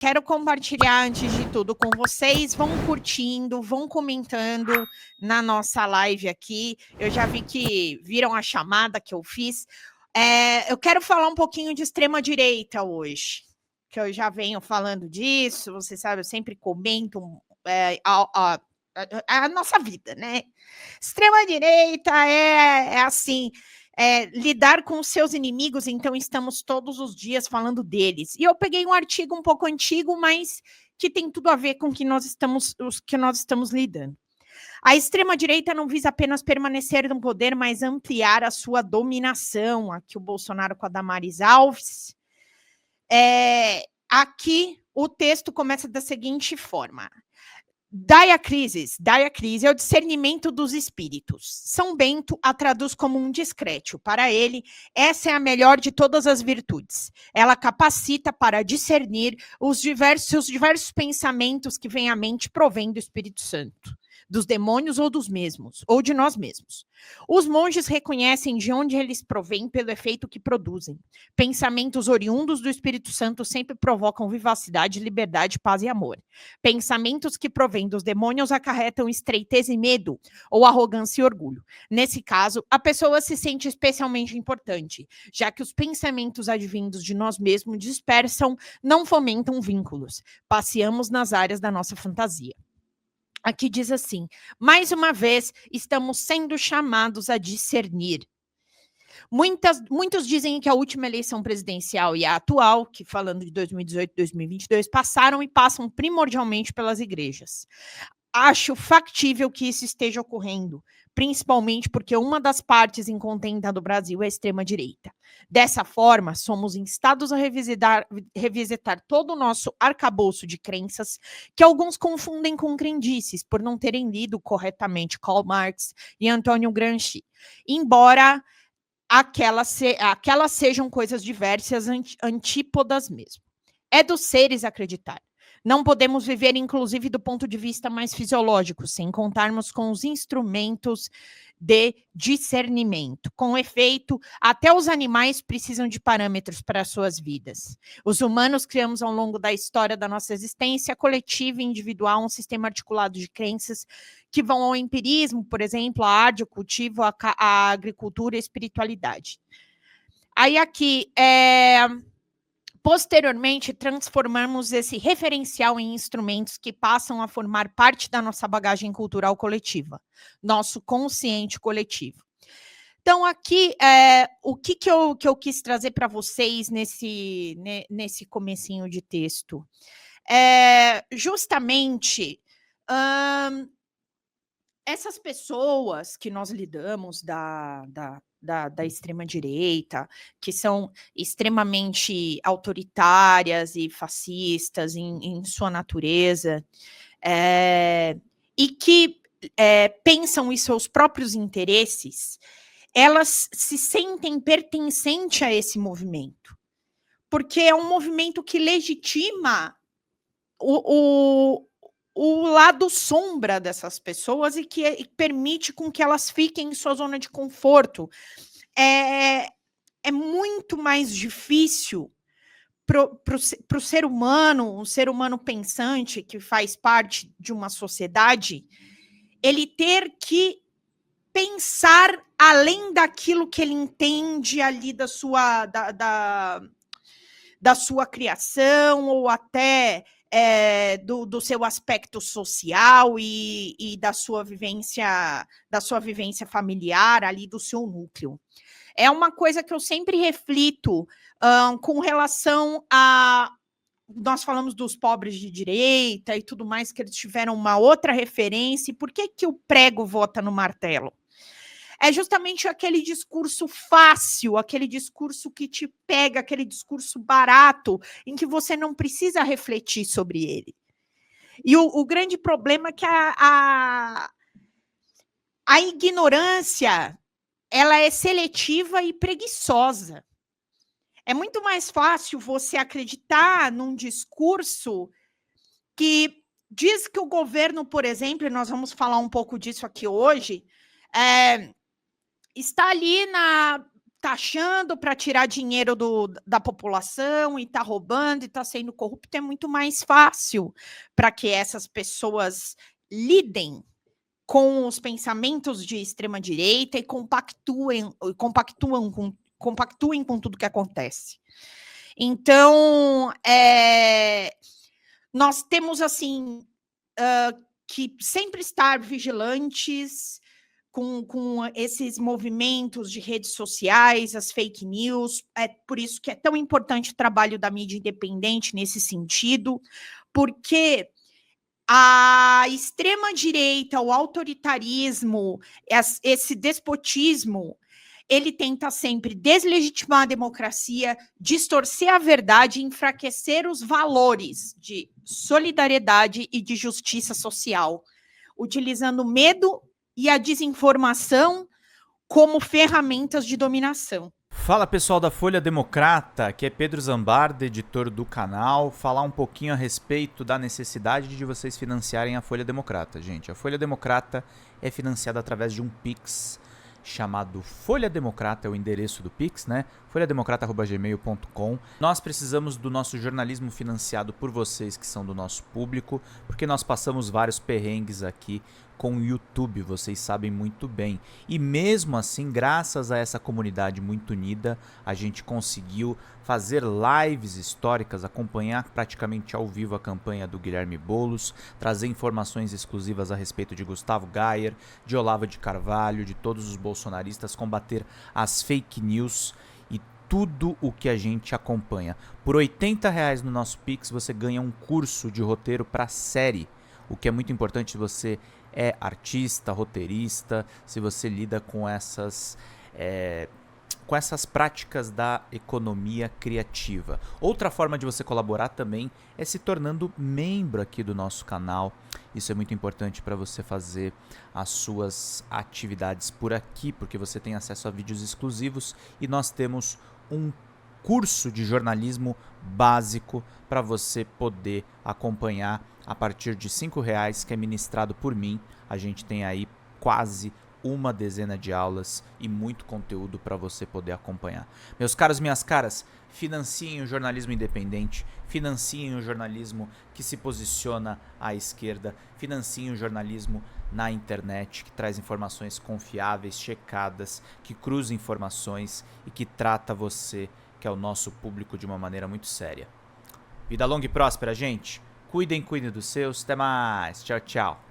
quero compartilhar, antes de tudo, com vocês. Vão curtindo, vão comentando na nossa live aqui. Eu já vi que viram a chamada que eu fiz. Eu quero falar um pouquinho de extrema-direita hoje, que eu já venho falando disso. Você sabe, eu sempre comento a nossa vida, né? Extrema-direita é assim... lidar com os seus inimigos, então estamos todos os dias falando deles. E eu peguei um artigo um pouco antigo, mas que tem tudo a ver com o que nós estamos lidando. A extrema-direita não visa apenas permanecer no poder, mas ampliar a sua dominação. Aqui o Bolsonaro com a Damares Alves. Aqui o texto começa da seguinte forma. Dire crise é o discernimento dos espíritos. São Bento a traduz como um discrétio. Para ele, essa é a melhor de todas as virtudes. Ela capacita para discernir os diversos pensamentos que vêm à mente provém do Espírito Santo, dos demônios ou dos mesmos, ou de nós mesmos. Os monges reconhecem de onde eles provêm pelo efeito que produzem. Pensamentos oriundos do Espírito Santo sempre provocam vivacidade, liberdade, paz e amor. Pensamentos que provêm dos demônios acarretam estreitez e medo, ou arrogância e orgulho. Nesse caso, a pessoa se sente especialmente importante, já que os pensamentos advindos de nós mesmos dispersam, não fomentam vínculos. Passeamos nas áreas da nossa fantasia. Aqui diz assim: mais uma vez, estamos sendo chamados a discernir. Muitos dizem que a última eleição presidencial e a atual, que falando de 2018 e 2022, passaram e passam primordialmente pelas igrejas. Acho factível que isso esteja ocorrendo, principalmente porque uma das partes em contenda do Brasil é a extrema-direita. Dessa forma, somos instados a revisitar todo o nosso arcabouço de crenças, que alguns confundem com crendices, por não terem lido corretamente Karl Marx e Antônio Gramsci, embora aquelas sejam coisas diversas, antípodas mesmo. É dos seres acreditar. Não podemos viver, inclusive, do ponto de vista mais fisiológico, sem contarmos com os instrumentos de discernimento. Com efeito, até os animais precisam de parâmetros para as suas vidas. Os humanos criamos, ao longo da história da nossa existência coletiva e individual, um sistema articulado de crenças que vão ao empirismo, por exemplo, a arte, o cultivo, a agricultura e a espiritualidade. Aí aqui, posteriormente, transformamos esse referencial em instrumentos que passam a formar parte da nossa bagagem cultural coletiva, nosso consciente coletivo. Então, aqui, o que eu quis trazer para vocês nesse comecinho de texto? Justamente, essas pessoas que nós lidamos da extrema-direita, que são extremamente autoritárias e fascistas em sua natureza, e que pensam em seus próprios interesses, elas se sentem pertencentes a esse movimento, porque é um movimento que legitima o lado sombra dessas pessoas e que permite com que elas fiquem em sua zona de conforto. É muito mais difícil para o ser humano, um ser humano pensante que faz parte de uma sociedade, ele ter que pensar além daquilo que ele entende ali da sua criação, ou até do seu aspecto social e da sua vivência familiar ali, do seu núcleo. É uma coisa que eu sempre reflito com relação a... Nós falamos dos pobres de direita e tudo mais, que eles tiveram uma outra referência. E por que o prego vota no martelo? É justamente aquele discurso fácil, aquele discurso que te pega, aquele discurso barato, em que você não precisa refletir sobre ele. E o grande problema é que a ignorância, ela é seletiva e preguiçosa. É muito mais fácil você acreditar num discurso que diz que o governo, por exemplo, e nós vamos falar um pouco disso aqui hoje, está ali taxando para tirar dinheiro da população e está roubando e está sendo corrupto, é muito mais fácil para que essas pessoas lidem com os pensamentos de extrema-direita e compactuem com tudo que acontece. Então, nós temos, assim, que sempre estar vigilantes com esses movimentos de redes sociais, as fake news. É por isso que é tão importante o trabalho da mídia independente nesse sentido, porque a extrema-direita, o autoritarismo, esse despotismo, ele tenta sempre deslegitimar a democracia, distorcer a verdade e enfraquecer os valores de solidariedade e de justiça social, utilizando medo e a desinformação como ferramentas de dominação. Fala pessoal da Folha Democrata, aqui é Pedro Zambarda, editor do canal, falar um pouquinho a respeito da necessidade de vocês financiarem a Folha Democrata, gente. A Folha Democrata é financiada através de um Pix chamado Folha Democrata, é o endereço do Pix, né? folhademocrata@gmail.com. Nós precisamos do nosso jornalismo financiado por vocês que são do nosso público, porque nós passamos vários perrengues aqui com o YouTube, vocês sabem muito bem. E mesmo assim, graças a essa comunidade muito unida, a gente conseguiu fazer lives históricas, acompanhar praticamente ao vivo a campanha do Guilherme Boulos, trazer informações exclusivas a respeito de Gustavo Gayer, de Olavo de Carvalho, de todos os bolsonaristas, combater as fake news e tudo o que a gente acompanha. Por R$80 no nosso Pix, você ganha um curso de roteiro para série, o que é muito importante se você é artista, roteirista, se você lida com essas práticas da economia criativa. Outra forma de você colaborar também é se tornando membro aqui do nosso canal. Isso é muito importante para você fazer as suas atividades por aqui, porque você tem acesso a vídeos exclusivos e nós temos um curso de jornalismo básico para você poder acompanhar a partir de R$5, que é ministrado por mim. A gente tem aí quase uma dezena de aulas e muito conteúdo para você poder acompanhar. Meus caros, minhas caras, financiem o jornalismo independente, financiem o jornalismo que se posiciona à esquerda, financiem o jornalismo na internet, que traz informações confiáveis, checadas, que cruza informações e que trata você, que é o nosso público, de uma maneira muito séria. Vida longa e próspera, gente. Cuidem dos seus. Até mais. Tchau, tchau.